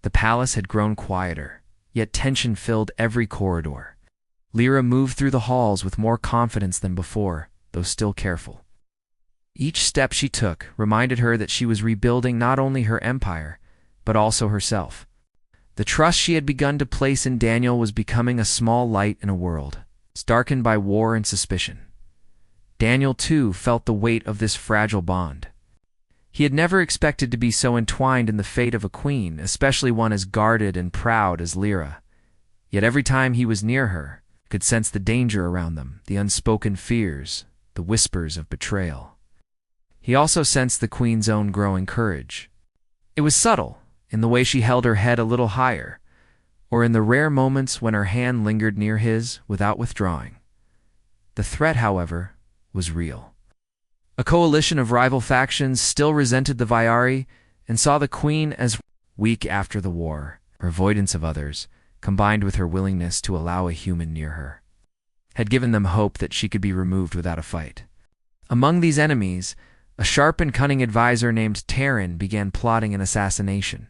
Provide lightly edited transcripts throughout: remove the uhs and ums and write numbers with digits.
The palace had grown quieter, yet tension filled every corridor. Lyra moved through the halls with more confidence than before, though still careful. Each step she took reminded her that she was rebuilding not only her empire, but also herself. The trust she had begun to place in Daniel was becoming a small light in a world darkened by war and suspicion. Daniel, too, felt the weight of this fragile bond. He had never expected to be so entwined in the fate of a queen, especially one as guarded and proud as Lyra. Yet every time he was near her, he could sense the danger around them, the unspoken fears, the whispers of betrayal. He also sensed the queen's own growing courage. It was subtle, in the way she held her head a little higher, or in the rare moments when her hand lingered near his without withdrawing. The threat, however, was real. A coalition of rival factions still resented the Viari and saw the queen as weak after the war. Her avoidance of others, combined with her willingness to allow a human near her, had given them hope that she could be removed without a fight. Among these enemies, a sharp and cunning advisor named Terran began plotting an assassination.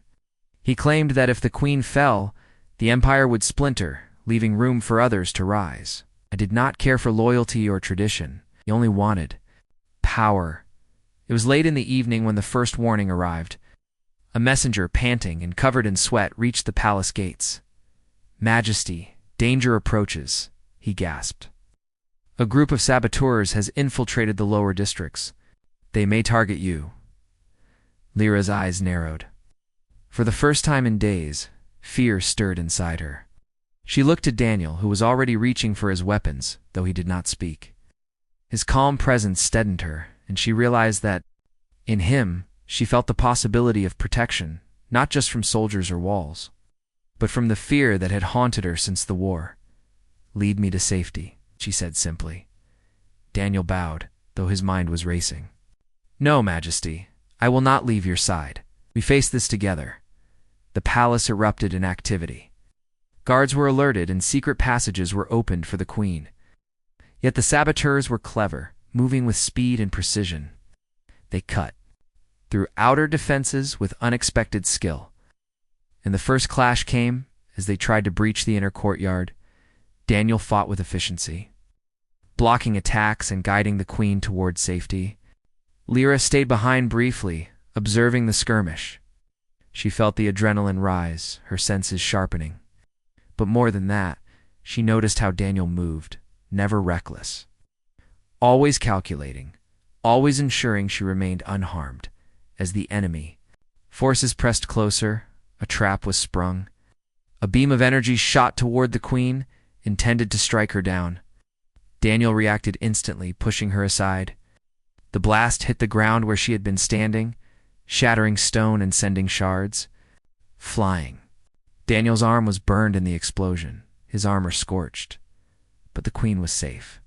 He claimed that if the queen fell, the empire would splinter, leaving room for others to rise. I did not care for loyalty or tradition. He only wanted power. It was late in the evening when the first warning arrived. A messenger, panting and covered in sweat, reached the palace gates. "Majesty, danger approaches," he gasped. "A group of saboteurs has infiltrated the lower districts. They may target you." Lyra's eyes narrowed. For the first time in days, fear stirred inside her. She looked to Daniel, who was already reaching for his weapons, though he did not speak. His calm presence steadied her, and she realized that, in him, she felt the possibility of protection, not just from soldiers or walls, but from the fear that had haunted her since the war. "Lead me to safety," she said simply. Daniel bowed, though his mind was racing. "No, Majesty, I will not leave your side. We face this together." The palace erupted in activity. Guards were alerted and secret passages were opened for the queen. Yet the saboteurs were clever, moving with speed and precision. They cut through outer defenses with unexpected skill. And the first clash came as they tried to breach the inner courtyard. Daniel fought with efficiency, blocking attacks and guiding the queen toward safety. Lyra stayed behind briefly, observing the skirmish. She felt the adrenaline rise, her senses sharpening. But more than that, she noticed how Daniel moved, never reckless. Always calculating, always ensuring she remained unharmed. As the enemy forces pressed closer, a trap was sprung. A beam of energy shot toward the queen, intended to strike her down. Daniel reacted instantly, pushing her aside. The blast hit the ground where she had been standing, shattering stone and sending shards flying. Daniel's arm was burned in the explosion, his armor scorched. But the queen was safe.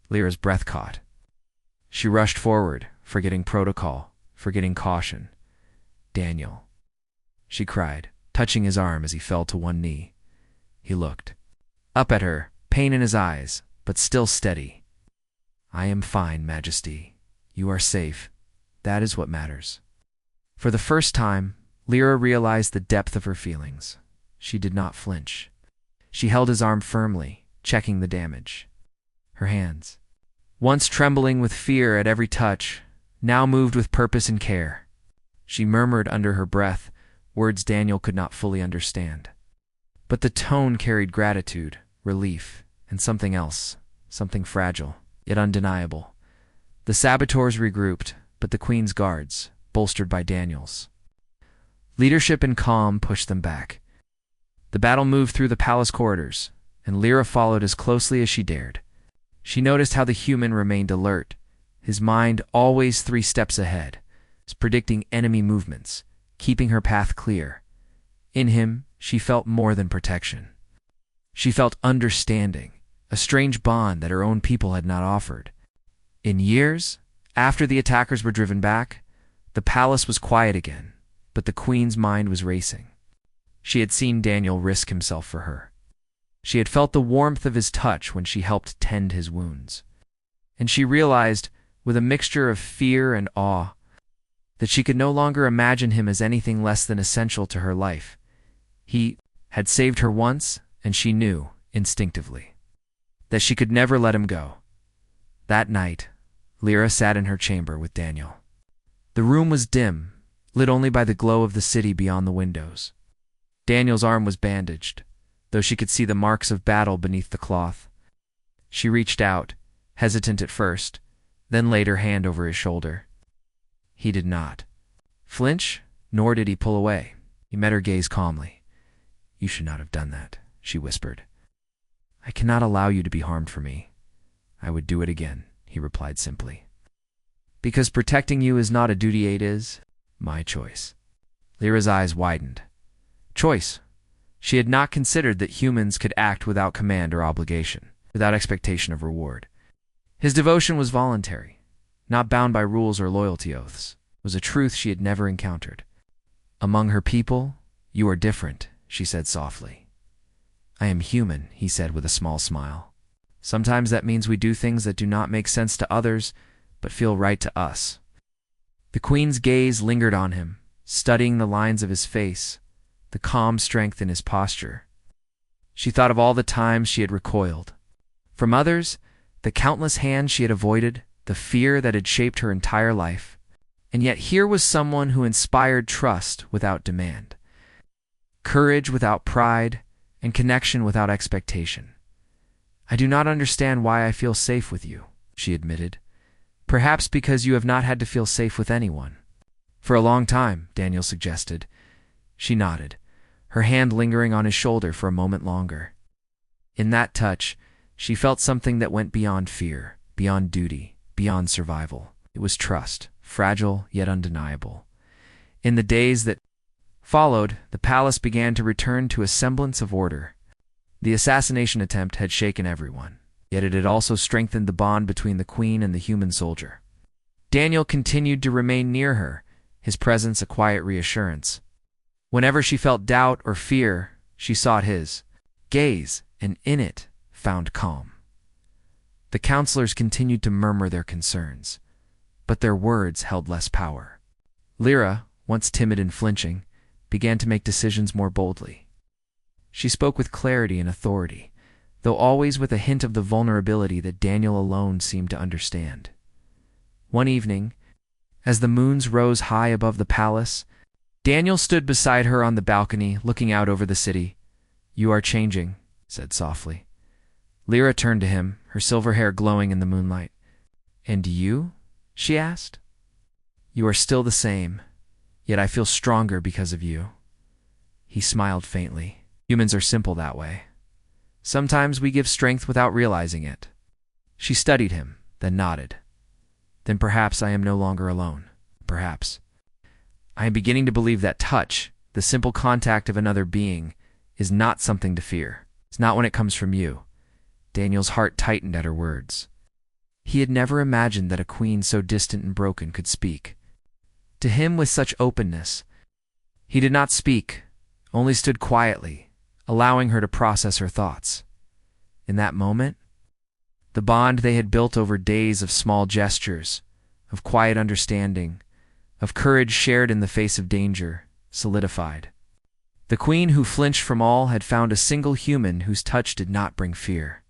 Lyra's breath caught. She rushed forward, forgetting protocol, forgetting caution. "Daniel," she cried, touching his arm as he fell to one knee. He looked up at her, pain in his eyes, but still steady. "I am fine, Majesty. You are safe. That is what matters." For the first time, Lyra realized the depth of her feelings. She did not flinch. She held his arm firmly, checking the damage. Her hands, once trembling with fear at every touch, now moved with purpose and care. She murmured under her breath, words Daniel could not fully understand. But the tone carried gratitude, relief, and something else, something fragile, yet undeniable. The saboteurs regrouped, but the queen's guards, bolstered by Daniel's leadership and calm, pushed them back. The battle moved through the palace corridors, and Lyra followed as closely as she dared. She noticed how the human remained alert, his mind always 3 steps ahead, predicting enemy movements, keeping her path clear. In him, she felt more than protection. She felt understanding, a strange bond that her own people had not offered. In years, after the attackers were driven back, the palace was quiet again, but the queen's mind was racing. She had seen Daniel risk himself for her. She had felt the warmth of his touch when she helped tend his wounds. And she realized, with a mixture of fear and awe, that she could no longer imagine him as anything less than essential to her life. He had saved her once, and she knew, instinctively, that she could never let him go. That night, Lyra sat in her chamber with Daniel. The room was dim, lit only by the glow of the city beyond the windows. Daniel's arm was bandaged, though she could see the marks of battle beneath the cloth. She reached out, hesitant at first, then laid her hand over his shoulder. He did not flinch, nor did he pull away. He met her gaze calmly. "You should not have done that," she whispered. "I cannot allow you to be harmed for me." "I would do it again," he replied simply. "Because protecting you is not a duty, it is my choice." Lyra's eyes widened. Choice. She had not considered that humans could act without command or obligation, without expectation of reward. His devotion was voluntary, not bound by rules or loyalty oaths. It was a truth she had never encountered. "Among her people, you are different," she said softly. "I am human," he said with a small smile. "Sometimes that means we do things that do not make sense to others, but feel right to us." The Queen's gaze lingered on him, studying the lines of his face, the calm strength in his posture. She thought of all the times she had recoiled. From others, the countless hands she had avoided, the fear that had shaped her entire life. And yet here was someone who inspired trust without demand, courage without pride, and connection without expectation. "I do not understand why I feel safe with you," she admitted. "Perhaps because you have not had to feel safe with anyone." "For a long time," Daniel suggested. She nodded, her hand lingering on his shoulder for a moment longer. In that touch, she felt something that went beyond fear, beyond duty, beyond survival. It was trust, fragile yet undeniable. In the days that followed, the palace began to return to a semblance of order. The assassination attempt had shaken everyone, yet it had also strengthened the bond between the Queen and the human soldier. Daniel continued to remain near her, his presence a quiet reassurance. Whenever she felt doubt or fear, she sought his gaze, and in it found calm. The counselors continued to murmur their concerns, but their words held less power. Lyra, once timid and flinching, began to make decisions more boldly. She spoke with clarity and authority, though always with a hint of the vulnerability that Daniel alone seemed to understand. One evening, as the moons rose high above the palace, Daniel stood beside her on the balcony, looking out over the city. "You are changing," he said softly. Lyra turned to him, her silver hair glowing in the moonlight. "And you?" she asked. "You are still the same, yet I feel stronger because of you." He smiled faintly. "Humans are simple that way. Sometimes we give strength without realizing it." She studied him, then nodded. "Then perhaps I am no longer alone. Perhaps. I am beginning to believe that touch, the simple contact of another being, is not something to fear. It's not when it comes from you." Daniel's heart tightened at her words. He had never imagined that a queen so distant and broken could speak to him with such openness. He did not speak, only stood quietly, allowing her to process her thoughts. In that moment, the bond they had built over days of small gestures, of quiet understanding, of courage shared in the face of danger, solidified. The Queen who flinched from all had found a single human whose touch did not bring fear.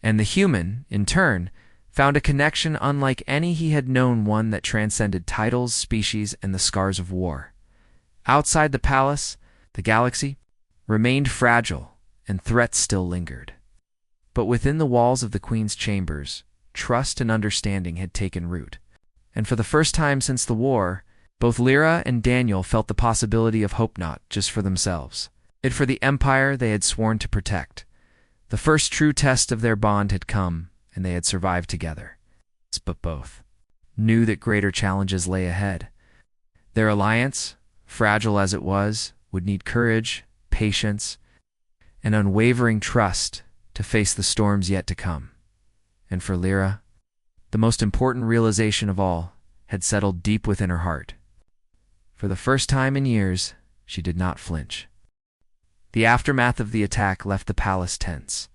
And the human, in turn, found a connection unlike any he had known, one that transcended titles, species, and the scars of war. Outside the palace, the galaxy remained fragile, and threats still lingered. But within the walls of the Queen's chambers, trust and understanding had taken root. And for the first time since the war, both Lyra and Daniel felt the possibility of hope, not just for themselves, but for the empire they had sworn to protect. The first true test of their bond had come, and they had survived together. But both knew that greater challenges lay ahead. Their alliance, fragile as it was, would need courage, patience, and unwavering trust to face the storms yet to come. And for Lyra, the most important realization of all had settled deep within her heart. For the first time in years, she did not flinch. The aftermath of the attack left the palace tense.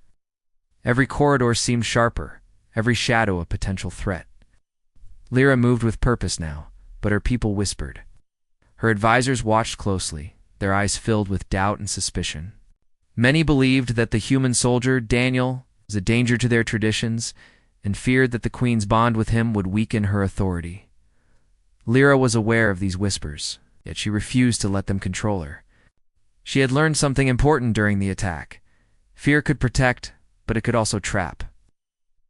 Every corridor seemed sharper, every shadow a potential threat. Lyra moved with purpose now, but her people whispered. Her advisors watched closely, their eyes filled with doubt and suspicion. Many believed that the human soldier, Daniel, was a danger to their traditions and feared that the queen's bond with him would weaken her authority. Lyra was aware of these whispers, yet she refused to let them control her. She had learned something important during the attack. Fear could protect, but it could also trap.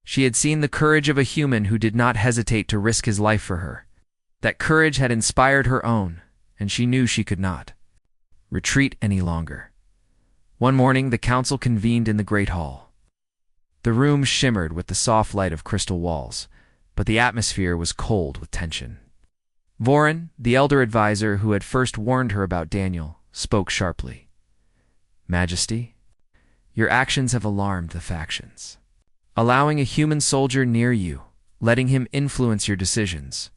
She had seen the courage of a human who did not hesitate to risk his life for her. That courage had inspired her own, and she knew she could not retreat any longer. One morning, the council convened in the great hall. The room shimmered with the soft light of crystal walls, but the atmosphere was cold with tension. Voren, the elder advisor who had first warned her about Daniel, spoke sharply. "Majesty, your actions have alarmed the factions. Allowing a human soldier near you, letting him influence your decisions,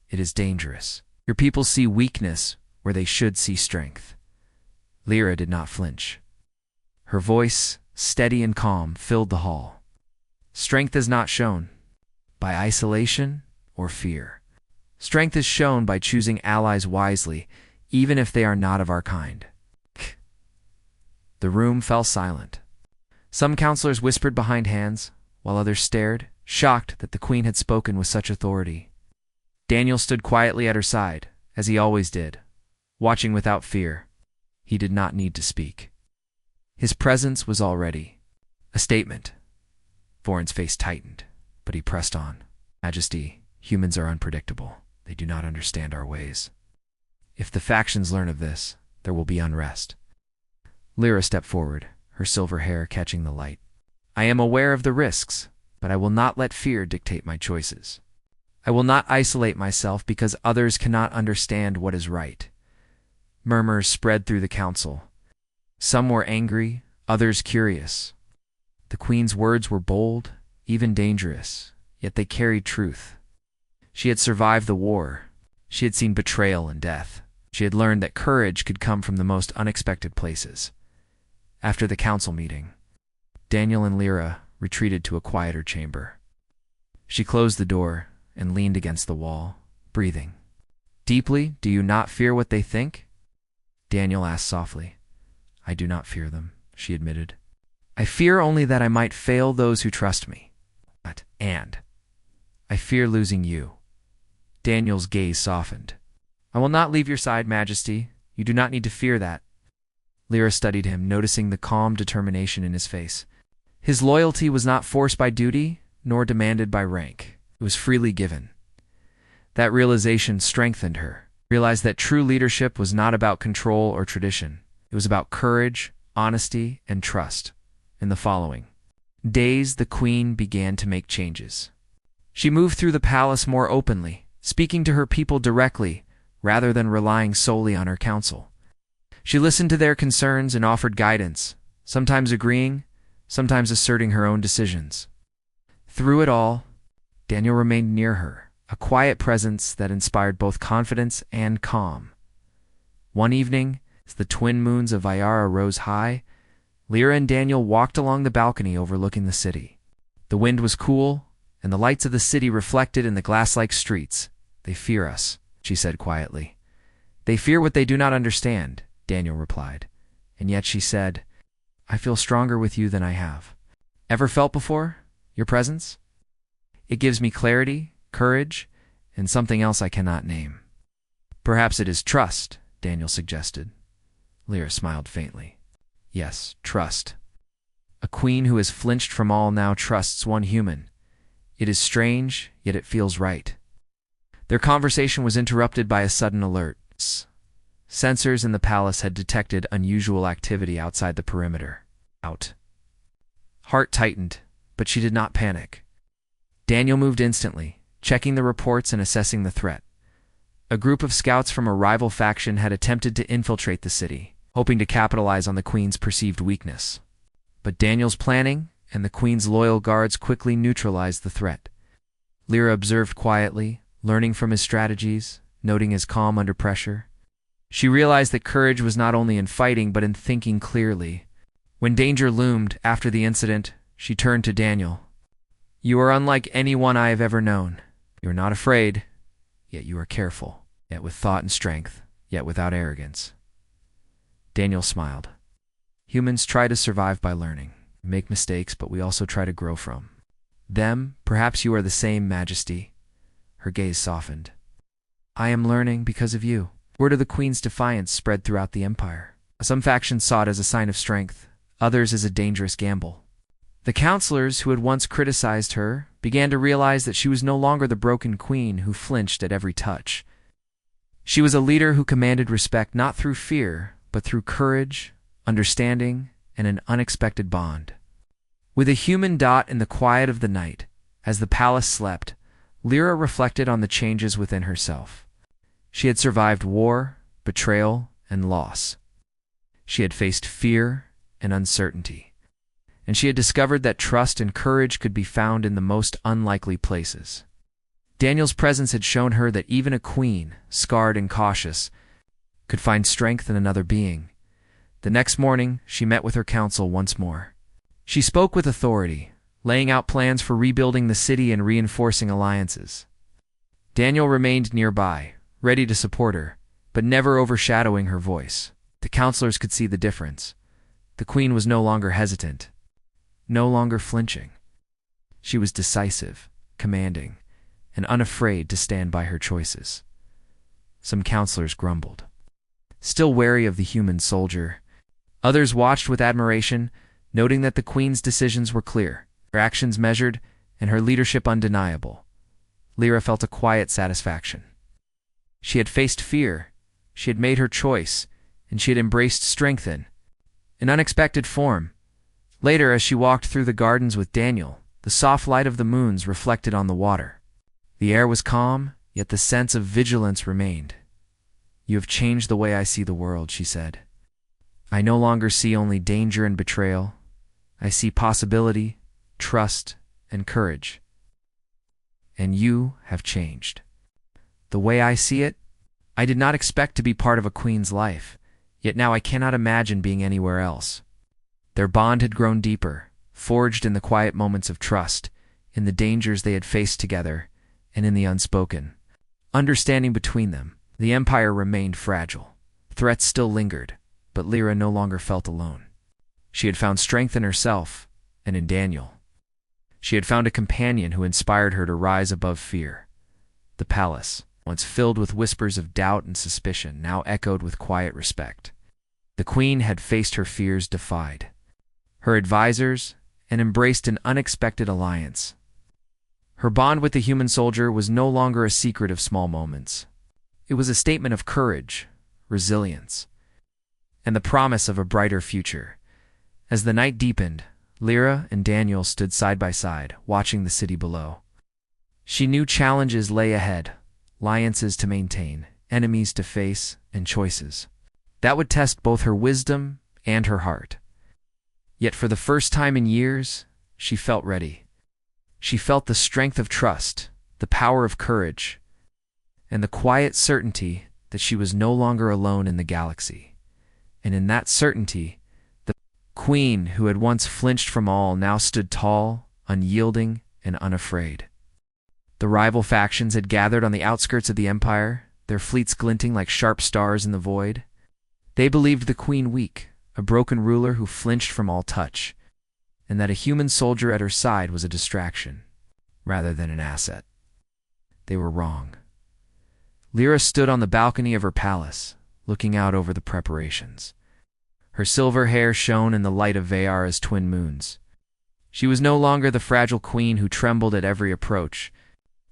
it is dangerous. Your people see weakness where they should see strength." Lyra did not flinch. Her voice, steady and calm, filled the hall. "Strength is not shown by isolation or fear. Strength is shown by choosing allies wisely, even if they are not of our kind." The room fell silent. Some counselors whispered behind hands, while others stared, shocked that the queen had spoken with such authority. Daniel stood quietly at her side, as he always did, watching without fear. He did not need to speak. His presence was already a statement. Voren's face tightened, but he pressed on. "Majesty, humans are unpredictable. They do not understand our ways. If the factions learn of this, there will be unrest." Lyra stepped forward, her silver hair catching the light. "I am aware of the risks, but I will not let fear dictate my choices. I will not isolate myself because others cannot understand what is right." Murmurs spread through the council. Some were angry, others curious. The queen's words were bold, even dangerous, yet they carried truth. She had survived the war. She had seen betrayal and death. She had learned that courage could come from the most unexpected places. After the council meeting, Daniel and Lyra retreated to a quieter chamber. She closed the door and leaned against the wall, breathing. "Deeply, do you not fear what they think?" Daniel asked softly. "I do not fear them," she admitted. "I fear only that I might fail those who trust me. And I fear losing you." Daniel's gaze softened. "I will not leave your side, Majesty. You do not need to fear that." Lyra studied him, noticing the calm determination in his face. His loyalty was not forced by duty, nor demanded by rank. It was freely given. That realization strengthened her. Realized that true leadership was not about control or tradition. It was about courage, honesty, and trust. In the following days, the queen began to make changes. She moved through the palace more openly, speaking to her people directly, rather than relying solely on her council. She listened to their concerns and offered guidance, sometimes agreeing, sometimes asserting her own decisions. Through it all, Daniel remained near her, a quiet presence that inspired both confidence and calm. One evening, as the twin moons of Vyara rose high, Lyra and Daniel walked along the balcony overlooking the city. The wind was cool, and the lights of the city reflected in the glass-like streets. "They fear us," she said quietly. "They fear what they do not understand," Daniel replied. And yet she said, "I feel stronger with you than I have ever felt before, your presence. It gives me clarity, courage, and something else I cannot name." "Perhaps it is trust," Daniel suggested. Lyra smiled faintly. "Yes, trust. A queen who has flinched from all now trusts one human. It is strange, yet it feels right." Their conversation was interrupted by a sudden alert. Sensors in the palace had detected unusual activity outside the perimeter. Heart tightened, but she did not panic. Daniel moved instantly, checking the reports and assessing the threat. A group of scouts from a rival faction had attempted to infiltrate the city, hoping to capitalize on the queen's perceived weakness. But Daniel's planning and the queen's loyal guards quickly neutralized the threat. Lyra observed quietly, learning from his strategies, noting his calm under pressure. She realized that courage was not only in fighting but in thinking clearly. When danger loomed after the incident, she turned to Daniel. "You are unlike anyone I have ever known. You are not afraid, yet you are careful, yet with thought and strength, yet without arrogance." Daniel smiled. Humans try to survive by learning. We make mistakes, but we also try to grow from them. Perhaps you are the same, Majesty. Her gaze softened. I am learning because of you. Word of the Queen's defiance spread throughout the Empire. Some factions saw it as a sign of strength, others as a dangerous gamble. The counselors who had once criticized her began to realize that she was no longer the broken queen who flinched at every touch. She was a leader who commanded respect not through fear, but through courage, understanding, and an unexpected bond. With a human dot in the quiet of the night, as the palace slept, Lyra reflected on the changes within herself. She had survived war, betrayal, and loss. She had faced fear and uncertainty, and she had discovered that trust and courage could be found in the most unlikely places. Daniel's presence had shown her that even a queen, scarred and cautious, could find strength in another being. The next morning, she met with her council once more. She spoke with authority, laying out plans for rebuilding the city and reinforcing alliances. Daniel remained nearby, ready to support her, but never overshadowing her voice. The counselors could see the difference. The queen was no longer hesitant, no longer flinching. She was decisive, commanding, and unafraid to stand by her choices. Some counselors grumbled, still wary of the human soldier. Others watched with admiration, noting that the queen's decisions were clear, her actions measured, and her leadership undeniable. Lyra felt a quiet satisfaction. She had faced fear, she had made her choice, and she had embraced strength in an unexpected form. Later, as she walked through the gardens with Daniel, the soft light of the moons reflected on the water. The air was calm, yet the sense of vigilance remained. You have changed the way I see the world, she said. I no longer see only danger and betrayal. I see possibility, trust, and courage. And you have changed. The way I see it, I did not expect to be part of a queen's life, yet now I cannot imagine being anywhere else. Their bond had grown deeper, forged in the quiet moments of trust, in the dangers they had faced together, and in the unspoken understanding between them. The empire remained fragile. Threats still lingered, but Lyra no longer felt alone. She had found strength in herself and in Daniel. She had found a companion who inspired her to rise above fear. The palace, once filled with whispers of doubt and suspicion, now echoed with quiet respect. The queen had faced her fears, defied her advisors, and embraced an unexpected alliance. Her bond with the human soldier was no longer a secret of small moments. It was a statement of courage, resilience, and the promise of a brighter future. As the night deepened, Lyra and Daniel stood side by side, watching the city below. She knew challenges lay ahead, alliances to maintain, enemies to face, and choices that would test both her wisdom and her heart. Yet for the first time in years, she felt ready. She felt the strength of trust, the power of courage, and the quiet certainty that she was no longer alone in the galaxy. And in that certainty, the queen who had once flinched from all now stood tall, unyielding, and unafraid. The rival factions had gathered on the outskirts of the empire, their fleets glinting like sharp stars in the void. They believed the queen weak, a broken ruler who flinched from all touch, and that a human soldier at her side was a distraction, rather than an asset. They were wrong. Lyra stood on the balcony of her palace, looking out over the preparations. Her silver hair shone in the light of Veyara's twin moons. She was no longer the fragile queen who trembled at every approach.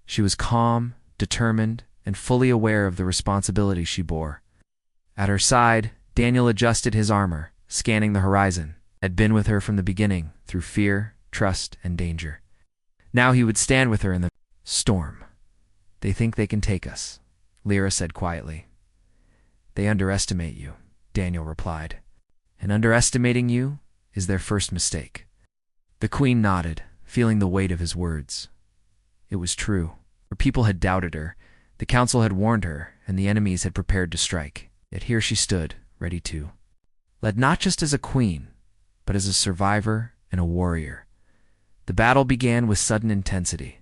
She was calm, determined, and fully aware of the responsibility she bore. At her side, Daniel adjusted his armor, scanning the horizon, had been with her from the beginning, through fear, trust, and danger. Now he would stand with her in the storm. They think they can take us, Lyra said quietly. They underestimate you, Daniel replied. And underestimating you is their first mistake. The queen nodded, feeling the weight of his words. It was true. Her people had doubted her, the council had warned her, and the enemies had prepared to strike. Yet here she stood, ready to led not just as a queen, but as a survivor and a warrior. The battle began with sudden intensity.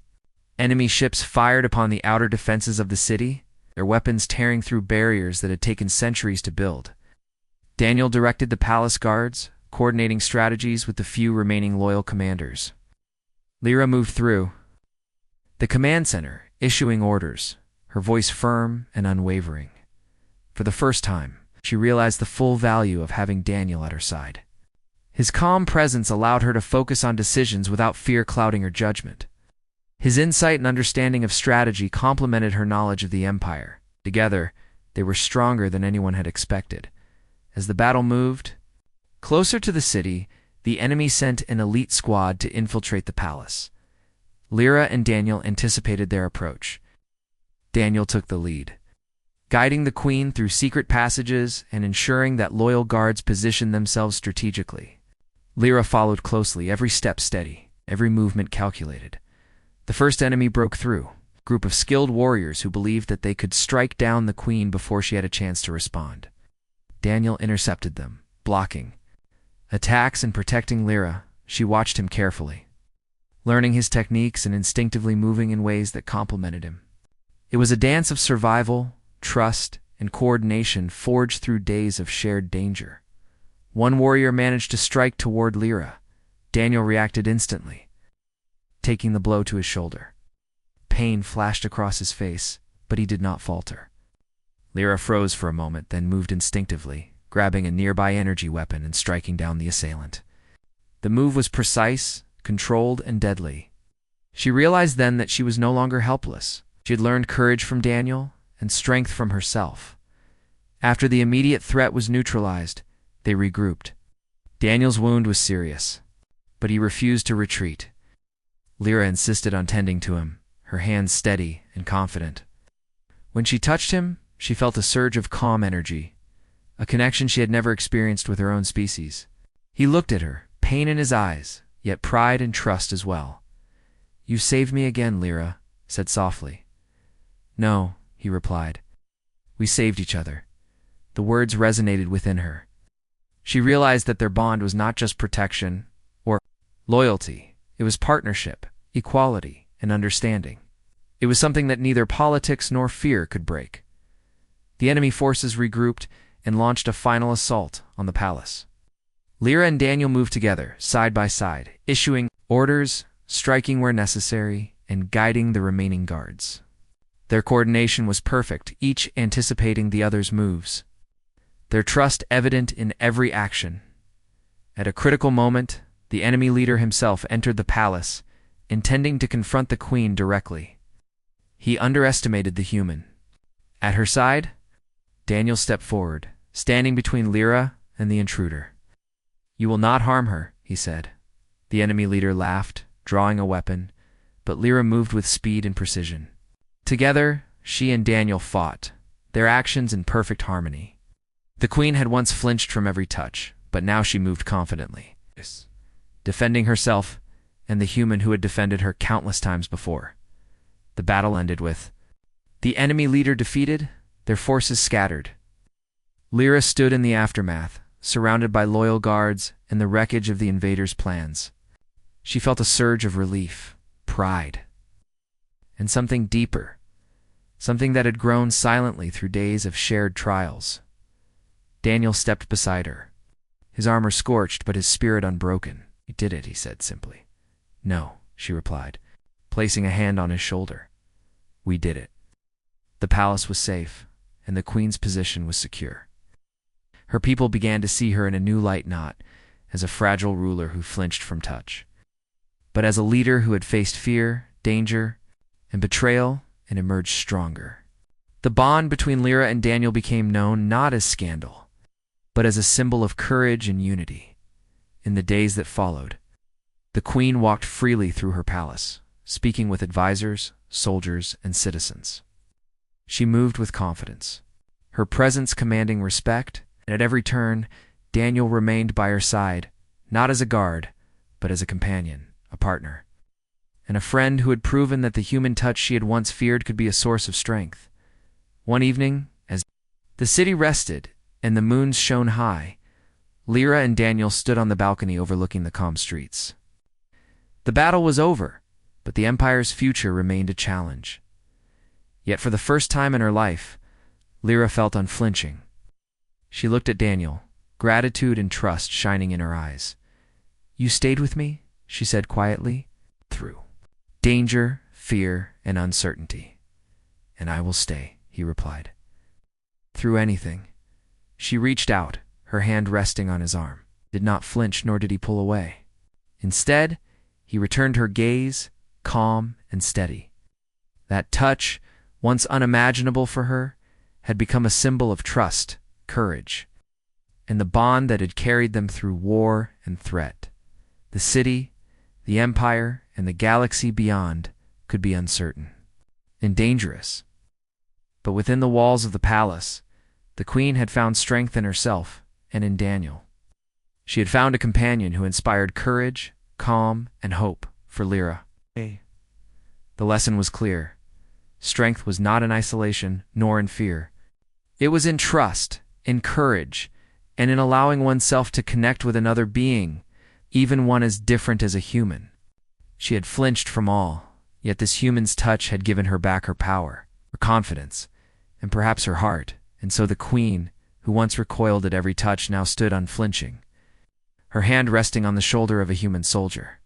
Enemy ships fired upon the outer defenses of the city, their weapons tearing through barriers that had taken centuries to build. Daniel directed the palace guards, coordinating strategies with the few remaining loyal commanders. Lyra moved through the command center, issuing orders, her voice firm and unwavering. For the first time, she realized the full value of having Daniel at her side. His calm presence allowed her to focus on decisions without fear clouding her judgment. His insight and understanding of strategy complemented her knowledge of the Empire. Together, they were stronger than anyone had expected. As the battle moved closer to the city, the enemy sent an elite squad to infiltrate the palace. Lyra and Daniel anticipated their approach. Daniel took the lead, guiding the queen through secret passages and ensuring that loyal guards positioned themselves strategically. Lyra followed closely, every step steady, every movement calculated. The first enemy broke through, a group of skilled warriors who believed that they could strike down the queen before she had a chance to respond. Daniel intercepted them, blocking attacks and protecting Lyra. She watched him carefully, learning his techniques and instinctively moving in ways that complemented him. It was a dance of survival, trust, and coordination forged through days of shared danger. One warrior managed to strike toward Lyra. Daniel reacted instantly, taking the blow to his shoulder. Pain flashed across his face, but he did not falter. Lyra froze for a moment, then moved instinctively, grabbing a nearby energy weapon and striking down the assailant. The move was precise, controlled, and deadly. She realized then that she was no longer helpless. She had learned courage from Daniel and strength from herself. After the immediate threat was neutralized, they regrouped. Daniel's wound was serious, but he refused to retreat. Lyra insisted on tending to him, her hands steady and confident. When she touched him, she felt a surge of calm energy, a connection she had never experienced with her own species. He looked at her, pain in his eyes, yet pride and trust as well. "You saved me again," Lyra said softly. "No," he replied. "We saved each other." The words resonated within her. She realized that their bond was not just protection or loyalty. It was partnership, equality, and understanding. It was something that neither politics nor fear could break. The enemy forces regrouped and launched a final assault on the palace. Lyra and Daniel moved together, side by side, issuing orders, striking where necessary, and guiding the remaining guards. Their coordination was perfect, each anticipating the other's moves. Their trust evident in every action. At a critical moment, the enemy leader himself entered the palace, intending to confront the queen directly. He underestimated the human. At her side, Daniel stepped forward, standing between Lyra and the intruder. "You will not harm her," he said. The enemy leader laughed, drawing a weapon, but Lyra moved with speed and precision. Together, she and Daniel fought, their actions in perfect harmony. The queen had once flinched from every touch, but now she moved confidently, defending herself and the human who had defended her countless times before. The battle ended with the enemy leader defeated, their forces scattered. Lyra stood in the aftermath, surrounded by loyal guards and the wreckage of the invaders' plans. She felt a surge of relief, pride, and something deeper, something that had grown silently through days of shared trials. Daniel stepped beside her, his armor scorched but his spirit unbroken. "You did it," he said simply. "No," she replied, placing a hand on his shoulder. "We did it." The palace was safe, and the queen's position was secure. Her people began to see her in a new light, not as a fragile ruler who flinched from touch, but as a leader who had faced fear, danger, and betrayal and emerged stronger. The bond between Lyra and Daniel became known not as scandal, but as a symbol of courage and unity. In the days that followed, the queen walked freely through her palace, speaking with advisors, soldiers, and citizens. She moved with confidence, her presence commanding respect, and at every turn, Daniel remained by her side, not as a guard, but as a companion, a partner, and a friend who had proven that the human touch she had once feared could be a source of strength. One evening, as the city rested and the moon shone high, Lyra and Daniel stood on the balcony overlooking the calm streets. The battle was over, but the Empire's future remained a challenge. Yet for the first time in her life, Lyra felt unflinching. She looked at Daniel, gratitude and trust shining in her eyes. "You stayed with me," she said quietly, "through danger, fear, and uncertainty." "And I will stay," he replied. "Through anything." She reached out, her hand resting on his arm. Did not flinch, nor did he pull away. Instead, he returned her gaze, calm and steady. That touch, once unimaginable for her, had become a symbol of trust, courage, and the bond that had carried them through war and threat. The city, the empire, and the galaxy beyond could be uncertain and dangerous. But within the walls of the palace, the queen had found strength in herself and in Daniel. She had found a companion who inspired courage, calm, and hope for Lyra. The lesson was clear. Strength was not in isolation nor in fear. It was in trust, in courage, and in allowing oneself to connect with another being, even one as different as a human. She had flinched from all, yet this human's touch had given her back her power, her confidence, and perhaps her heart, and so the queen, who once recoiled at every touch, now stood unflinching, her hand resting on the shoulder of a human soldier,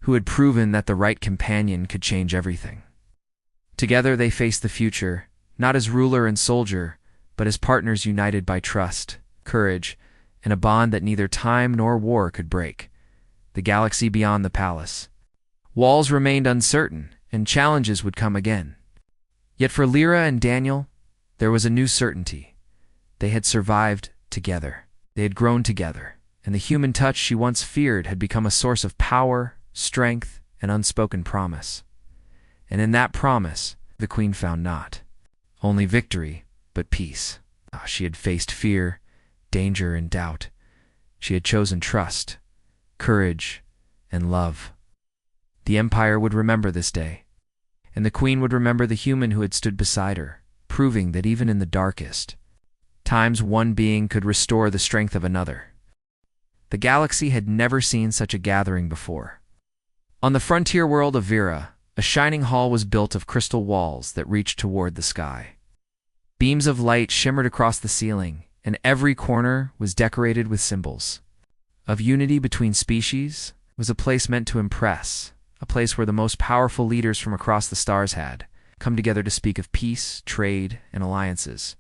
who had proven that the right companion could change everything. Together they faced the future, not as ruler and soldier, but as partners united by trust, courage, and a bond that neither time nor war could break. The galaxy beyond the palace. Walls remained uncertain, and challenges would come again. Yet for Lyra and Daniel, there was a new certainty. They had survived together. They had grown together, and the human touch she once feared had become a source of power, strength, and unspoken promise. And in that promise, the queen found not only victory, but peace. She had faced fear, danger, and doubt. She had chosen trust, courage, and love. The empire would remember this day, and the queen would remember the human who had stood beside her, proving that even in the darkest times one being could restore the strength of another. The galaxy had never seen such a gathering before. On the frontier world of Vera, a shining hall was built of crystal walls that reached toward the sky. Beams of light shimmered across the ceiling, and every corner was decorated with symbols of unity between species. It was a place meant to impress, a place where the most powerful leaders from across the stars had come together to speak of peace, trade, and alliances.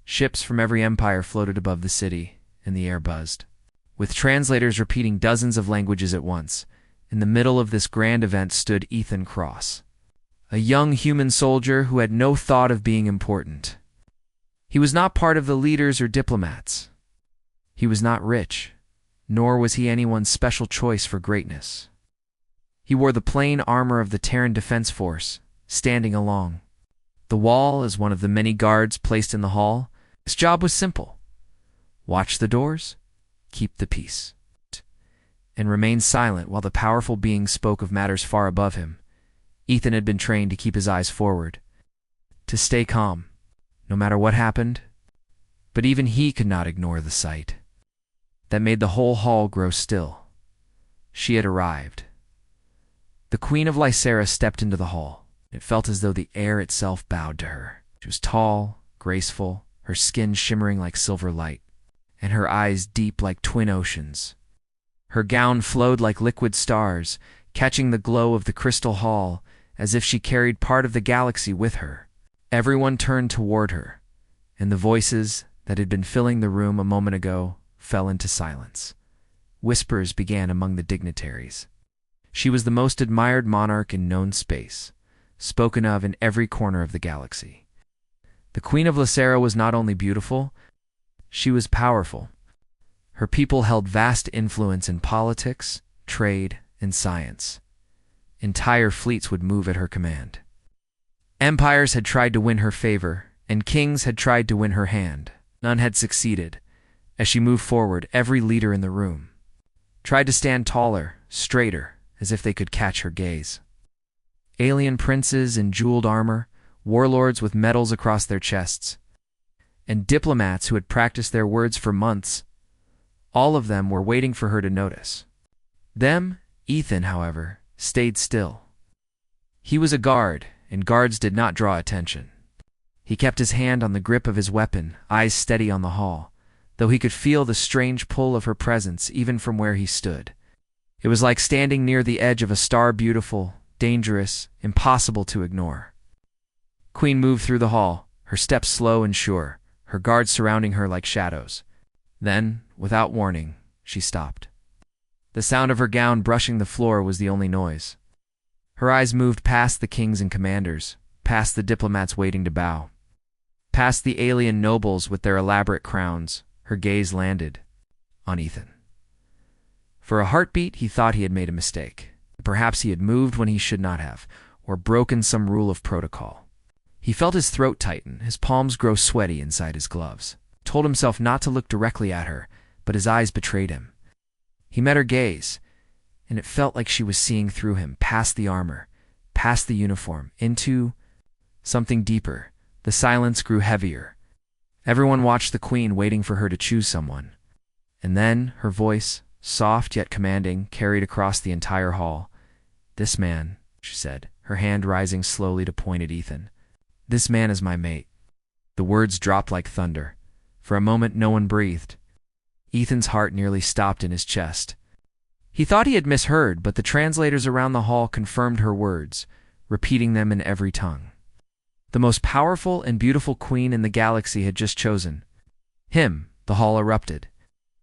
Ships from every empire floated above the city, and the air buzzed, with translators repeating dozens of languages at once. In the middle of this grand event stood Ethan Cross, a young human soldier who had no thought of being important. He was not part of the leaders or diplomats. He was not rich, nor was he anyone's special choice for greatness. He wore the plain armor of the Terran Defense Force, standing along the wall as one of the many guards placed in the hall. His job was simple: watch the doors, keep the peace, and remain silent while the powerful being spoke of matters far above him. Ethan had been trained to keep his eyes forward, to stay calm, no matter what happened. But even he could not ignore the sight that made the whole hall grow still. She had arrived. The Queen of Lysera stepped into the hall. It felt as though the air itself bowed to her. She was tall, graceful, her skin shimmering like silver light, and her eyes deep like twin oceans. Her gown flowed like liquid stars, catching the glow of the crystal hall as if she carried part of the galaxy with her. Everyone turned toward her, and the voices that had been filling the room a moment ago fell into silence. Whispers began among the dignitaries. She was the most admired monarch in known space, spoken of in every corner of the galaxy. The Queen of Lysera was not only beautiful, she was powerful. Her people held vast influence in politics, trade, and science. Entire fleets would move at her command. Empires had tried to win her favor, and kings had tried to win her hand. None had succeeded. As she moved forward, every leader in the room tried to stand taller, straighter, as if they could catch her gaze. Alien princes in jeweled armor, warlords with medals across their chests, and diplomats who had practiced their words for months, all of them were waiting for her to notice them. Ethan, however, stayed still. He was a guard, and guards did not draw attention. He kept his hand on the grip of his weapon, eyes steady on the hall. though he could feel the strange pull of her presence even from where he stood. It was like standing near the edge of a star, beautiful, dangerous, impossible to ignore. Queen moved through the hall, her steps slow and sure, her guards surrounding her like shadows. Then, without warning, she stopped. The sound of her gown brushing the floor was the only noise. Her eyes moved past the kings and commanders, past the diplomats waiting to bow, past the alien nobles with their elaborate crowns. Her gaze landed on Ethan. For a heartbeat, he thought he had made a mistake. Perhaps he had moved when he should not have, or broken some rule of protocol. He felt his throat tighten, his palms grow sweaty inside his gloves. Told himself not to look directly at her, but his eyes betrayed him. He met her gaze, and it felt like she was seeing through him, past the armor, past the uniform, into something deeper. The silence grew heavier. Everyone watched the queen, waiting for her to choose someone. And then her voice, soft yet commanding, carried across the entire hall. "This man," she said, her hand rising slowly to point at Ethan. "This man is my mate." The words dropped like thunder. For a moment no one breathed. Ethan's heart nearly stopped in his chest. He thought he had misheard, but the translators around the hall confirmed her words, repeating them in every tongue. The most powerful and beautiful queen in the galaxy had just chosen him. The hall erupted.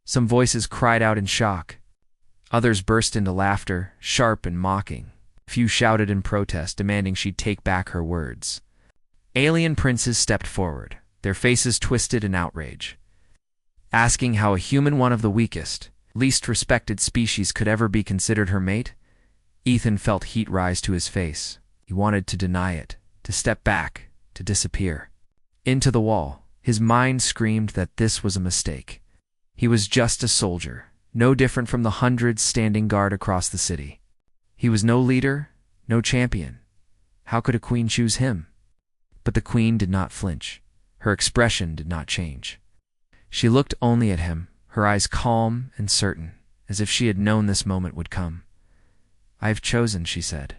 Some voices cried out in shock. Others burst into laughter, sharp and mocking. Few shouted in protest, demanding she'd take back her words. Alien princes stepped forward, their faces twisted in outrage, asking how a human, one of the weakest, least respected species, could ever be considered her mate. Ethan felt heat rise to his face. He wanted to deny it, to step back, to disappear. Into the wall, his mind screamed that this was a mistake. He was just a soldier, no different from the hundreds standing guard across the city. He was no leader, no champion. How could a queen choose him? But the queen did not flinch. Her expression did not change. She looked only at him, her eyes calm and certain, as if she had known this moment would come. "I have chosen," she said.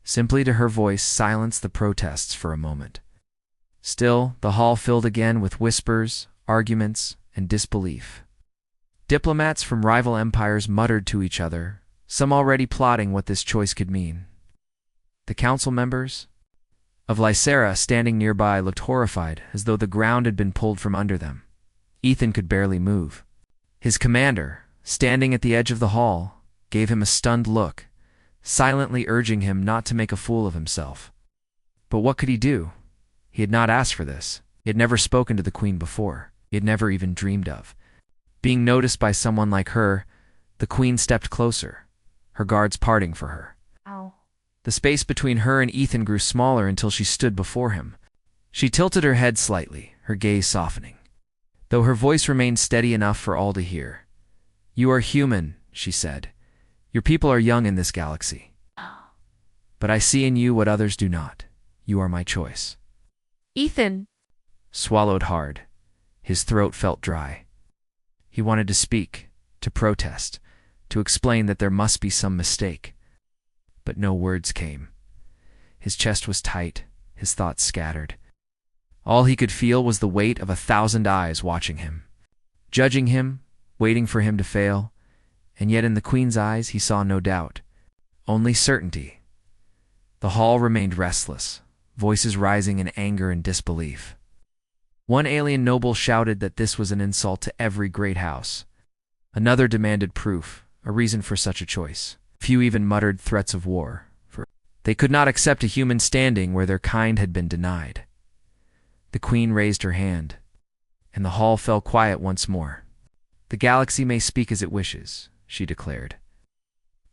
Simply, to her voice silenced the protests for a moment. Still, the hall filled again with whispers, arguments, and disbelief. Diplomats from rival empires muttered to each other, some already plotting what this choice could mean. The council members of Lycera standing nearby looked horrified, as though the ground had been pulled from under them. Ethan could barely move. His commander, standing at the edge of the hall, gave him a stunned look, silently urging him not to make a fool of himself. But what could he do? He had not asked for this. He had never spoken to the queen before. He had never even dreamed of being noticed by someone like her. The queen stepped closer, her guards parting for her. Ow. The space between her and Ethan grew smaller until she stood before him. She tilted her head slightly, her gaze softening, though her voice remained steady enough for all to hear. "You are human," she said. "Your people are young in this galaxy. But I see in you what others do not. You are my choice." Ethan swallowed hard. His throat felt dry. He wanted to speak, to protest, to explain that there must be some mistake. But no words came. His chest was tight, his thoughts scattered. All he could feel was the weight of 1,000 eyes watching him, judging him, waiting for him to fail. And yet in the queen's eyes he saw no doubt, only certainty. The hall remained restless, voices rising in anger and disbelief. One alien noble shouted that this was an insult to every great house. Another demanded proof, a reason for such a choice. Few even muttered threats of war, for they could not accept a human standing where their kind had been denied. The queen raised her hand, and the hall fell quiet once more. "The galaxy may speak as it wishes," she declared.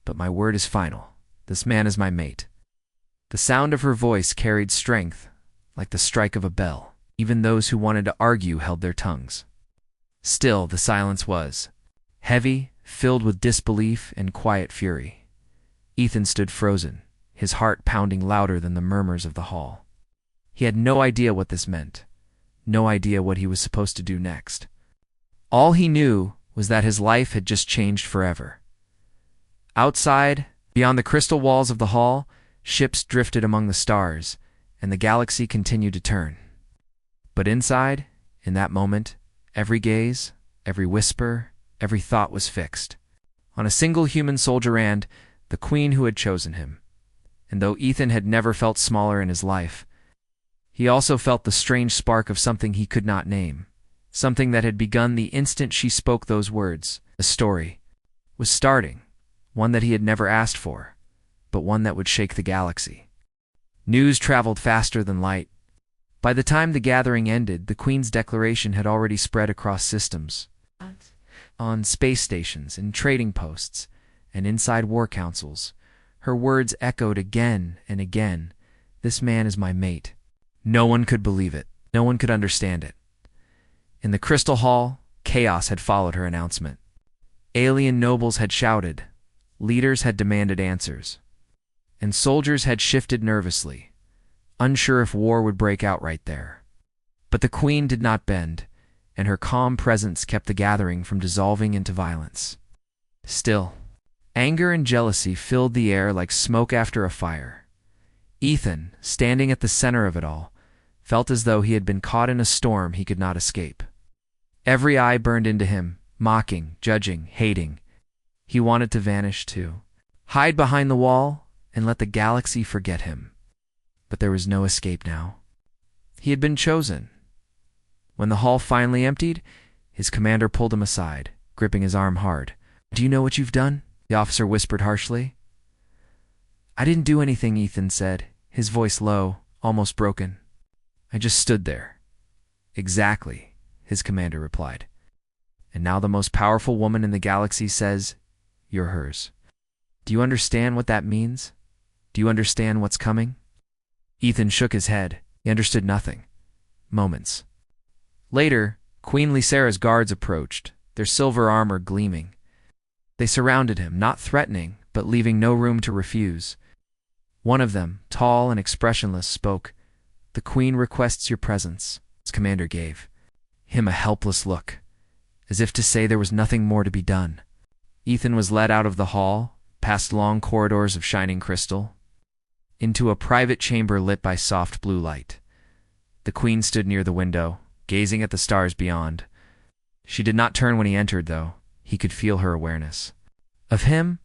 "But my word is final. This man is my mate." The sound of her voice carried strength, like the strike of a bell. Even those who wanted to argue held their tongues. Still, the silence was heavy, filled with disbelief and quiet fury. Ethan stood frozen, his heart pounding louder than the murmurs of the hall. He had no idea what this meant, no idea what he was supposed to do next. All he knew was that his life had just changed forever. Outside, beyond the crystal walls of the hall, ships drifted among the stars, and the galaxy continued to turn. But inside, in that moment, every gaze, every whisper, every thought was fixed on a single human soldier and the queen who had chosen him. And though Ethan had never felt smaller in his life, he also felt the strange spark of something he could not name, something that had begun the instant she spoke those words. A story was starting, one that he had never asked for, but one that would shake the galaxy. News traveled faster than light. By the time the gathering ended, the Queen's declaration had already spread across systems, on space stations, in trading posts, and inside war councils. Her words echoed again and again. "This man is my mate." No one could believe it. No one could understand it. In the Crystal Hall, chaos had followed her announcement. Alien nobles had shouted. Leaders had demanded answers. And soldiers had shifted nervously, unsure if war would break out right there. But the Queen did not bend, and her calm presence kept the gathering from dissolving into violence. Still, anger and jealousy filled the air like smoke after a fire. Ethan, standing at the center of it all, felt as though he had been caught in a storm he could not escape. Every eye burned into him, mocking, judging, hating. He wanted to vanish too, hide behind the wall, and let the galaxy forget him. But there was no escape now. He had been chosen. When the hall finally emptied, his commander pulled him aside, gripping his arm hard. "Do you know what you've done?" the officer whispered harshly. "I didn't do anything," Ethan said, his voice low, almost broken. "I just stood there." "Exactly," his commander replied. "And now the most powerful woman in the galaxy says, you're hers. Do you understand what that means? Do you understand what's coming?" Ethan shook his head. He understood nothing. Moments later, Queen Lysera's guards approached, their silver armor gleaming. They surrounded him, not threatening, but leaving no room to refuse. One of them, tall and expressionless, spoke. "The Queen requests your presence." His commander gave him a helpless look, as if to say there was nothing more to be done. Ethan was led out of the hall, past long corridors of shining crystal, into a private chamber lit by soft blue light. The Queen stood near the window, gazing at the stars beyond. She did not turn when he entered, though. He could feel her awareness. Of him,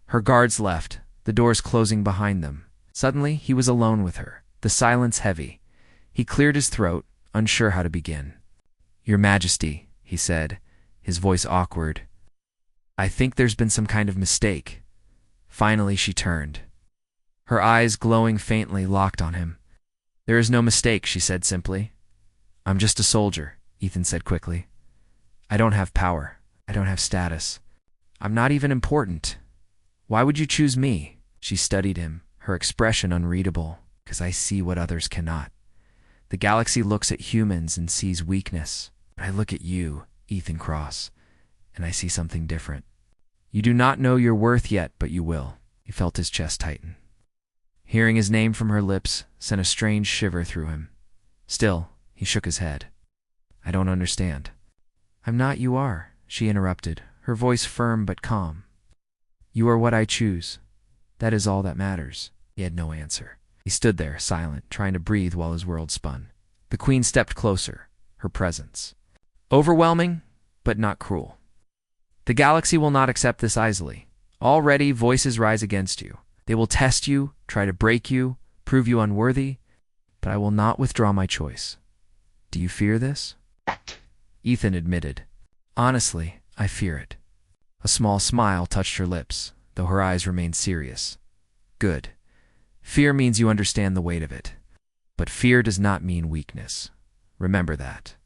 her guards left, the doors closing behind them. Suddenly, he was alone with her, the silence heavy. He cleared his throat, unsure how to begin. "Your Majesty," he said, his voice awkward. "I think there's been some kind of mistake." Finally, she turned. Her eyes, glowing faintly, locked on him. "There is no mistake," she said simply. "I'm just a soldier," Ethan said quickly. "I don't have power. I don't have status. I'm not even important. Why would you choose me?" She studied him, her expression unreadable. "Because I see what others cannot. The galaxy looks at humans and sees weakness. But I look at you, Ethan Cross, and I see something different. You do not know your worth yet, but you will." He felt his chest tighten. Hearing his name from her lips sent a strange shiver through him. Still, he shook his head. "I don't understand." "I'm not, you are," she interrupted, her voice firm but calm. "You are what I choose. That is all that matters." He had no answer. He stood there, silent, trying to breathe while his world spun. The Queen stepped closer, her presence overwhelming, but not cruel. "The galaxy will not accept this easily. Already, voices rise against you. They will test you, try to break you, prove you unworthy, but I will not withdraw my choice. Do you fear this?" Ethan admitted. "Honestly, I fear it." A small smile touched her lips, though her eyes remained serious. "Good. Fear means you understand the weight of it. But fear does not mean weakness. Remember that."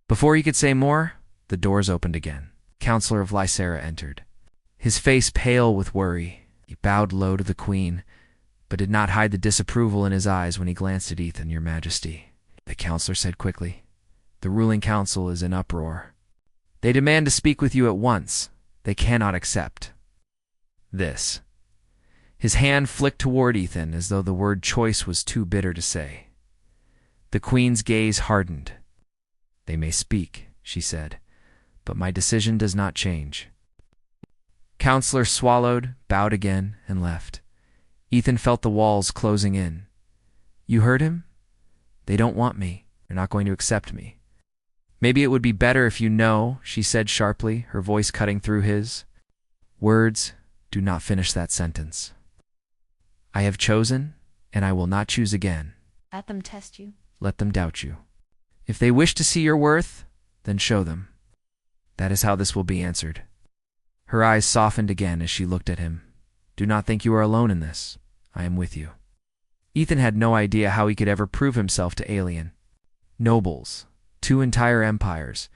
Before he could say more, the doors opened again. Counselor of Lysera entered. His face pale with worry, he bowed low to the Queen, but did not hide the disapproval in his eyes when he glanced at Ethan. "Your Majesty," the counselor said quickly, "the ruling council is in uproar. They demand to speak with you at once. They cannot accept this." His hand flicked toward Ethan as though the word choice was too bitter to say. The Queen's gaze hardened. "They may speak," she said, "but my decision does not change." Counselor swallowed, bowed again, and left. Ethan felt the walls closing in. "You heard him? They don't want me. They're not going to accept me." Maybe it would be better if you know, she said sharply, her voice cutting through his. Words do not finish that sentence. I have chosen, and I will not choose again. Let them test you. Let them doubt you. If they wish to see your worth, then show them. That is how this will be answered. Her eyes softened again as she looked at him. Do not think you are alone in this. I am with you. Ethan had no idea how he could ever prove himself to Alien. Nobles, 2 entire empires,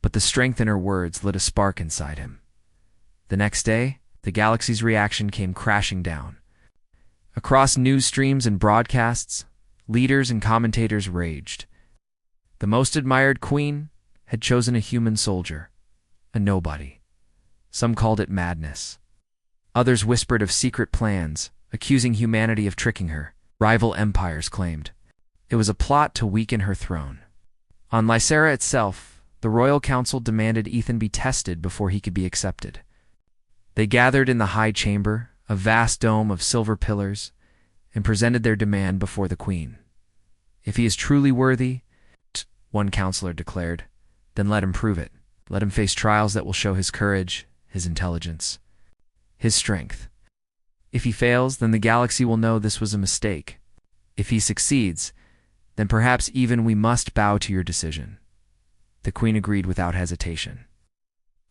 but the strength in her words lit a spark inside him. The next day, the galaxy's reaction came crashing down. Across news streams and broadcasts, leaders and commentators raged. The most admired queen had chosen a human soldier, a nobody. Some called it madness. Others whispered of secret plans, accusing humanity of tricking her. Rival empires claimed it was a plot to weaken her throne. On Lysera itself, the royal council demanded Ethan be tested before he could be accepted. They gathered in the high chamber, a vast dome of silver pillars, and presented their demand before the queen. If he is truly worthy, one counselor declared, then let him prove it. Let him face trials that will show his courage, his intelligence, his strength. If he fails, then the galaxy will know this was a mistake. If he succeeds, then perhaps even we must bow to your decision. The queen agreed without hesitation.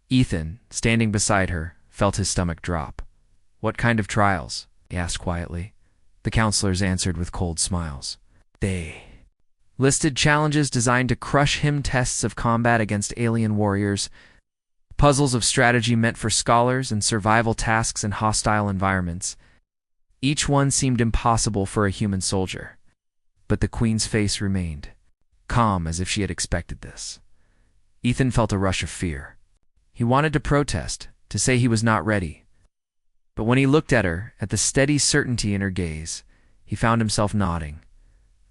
Ethan, standing beside her, felt his stomach drop. What kind of trials? He asked quietly. The counselors answered with cold smiles. They listed challenges designed to crush him, tests of combat against alien warriors, puzzles of strategy meant for scholars, and survival tasks in hostile environments. Each one seemed impossible for a human soldier. But the queen's face remained calm, as if she had expected this. Ethan felt a rush of fear. He wanted to protest, to say he was not ready. But when he looked at her, at the steady certainty in her gaze, he found himself nodding.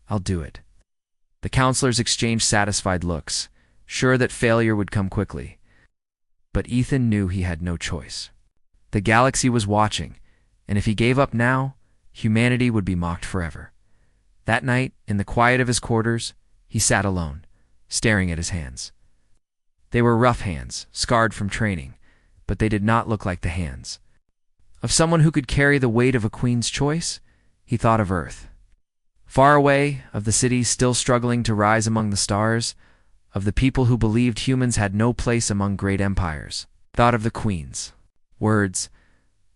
I'll do it. The counselors exchanged satisfied looks, sure that failure would come quickly. But Ethan knew he had no choice. The galaxy was watching, and if he gave up now, humanity would be mocked forever. That night, in the quiet of his quarters, he sat alone, staring at his hands. They were rough hands, scarred from training, but they did not look like the hands of someone who could carry the weight of a queen's choice. He thought of Earth. Far away, of the cities still struggling to rise among the stars, of the people who believed humans had no place among great empires. Thought of the queen's words,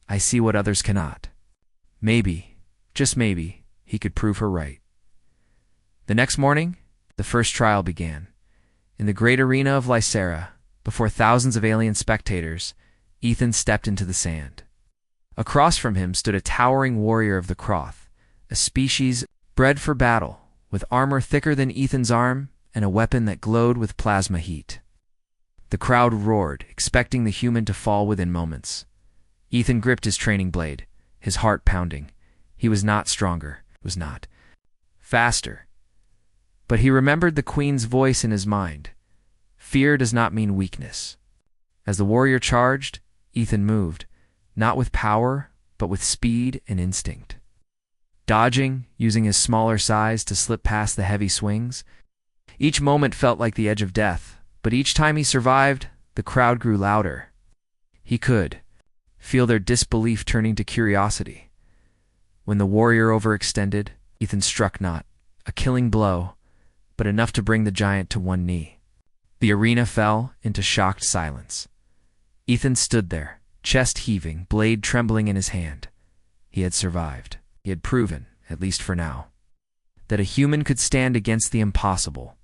I see what others cannot. Maybe, just maybe, he could prove her right. The next morning, the first trial began. In the great arena of Lysera, before thousands of alien spectators, Ethan stepped into the sand. Across from him stood a towering warrior of the Croth, a species bred for battle, with armor thicker than Ethan's arm and a weapon that glowed with plasma heat. The crowd roared, expecting the human to fall within moments. Ethan gripped his training blade, his heart pounding. He was not stronger, was not faster. But he remembered the queen's voice in his mind. Fear does not mean weakness. As the warrior charged, Ethan moved, not with power, but with speed and instinct. Dodging, using his smaller size to slip past the heavy swings. Each moment felt like the edge of death, but each time he survived, the crowd grew louder. He could feel their disbelief turning to curiosity. When the warrior overextended, Ethan struck not a killing blow, but enough to bring the giant to one knee. The arena fell into shocked silence. Ethan stood there, chest heaving, blade trembling in his hand. He had survived. He had proven, at least for now, that a human could stand against the impossible.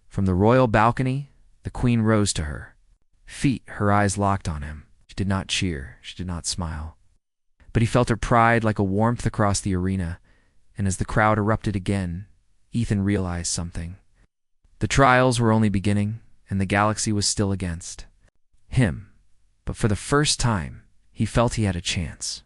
From the royal balcony, the queen rose to her feet, her eyes locked on him. She did not cheer, she did not smile. But he felt her pride like a warmth across the arena, and as the crowd erupted again, Ethan realized something. The trials were only beginning, and the galaxy was still against him. But for the first time, he felt he had a chance.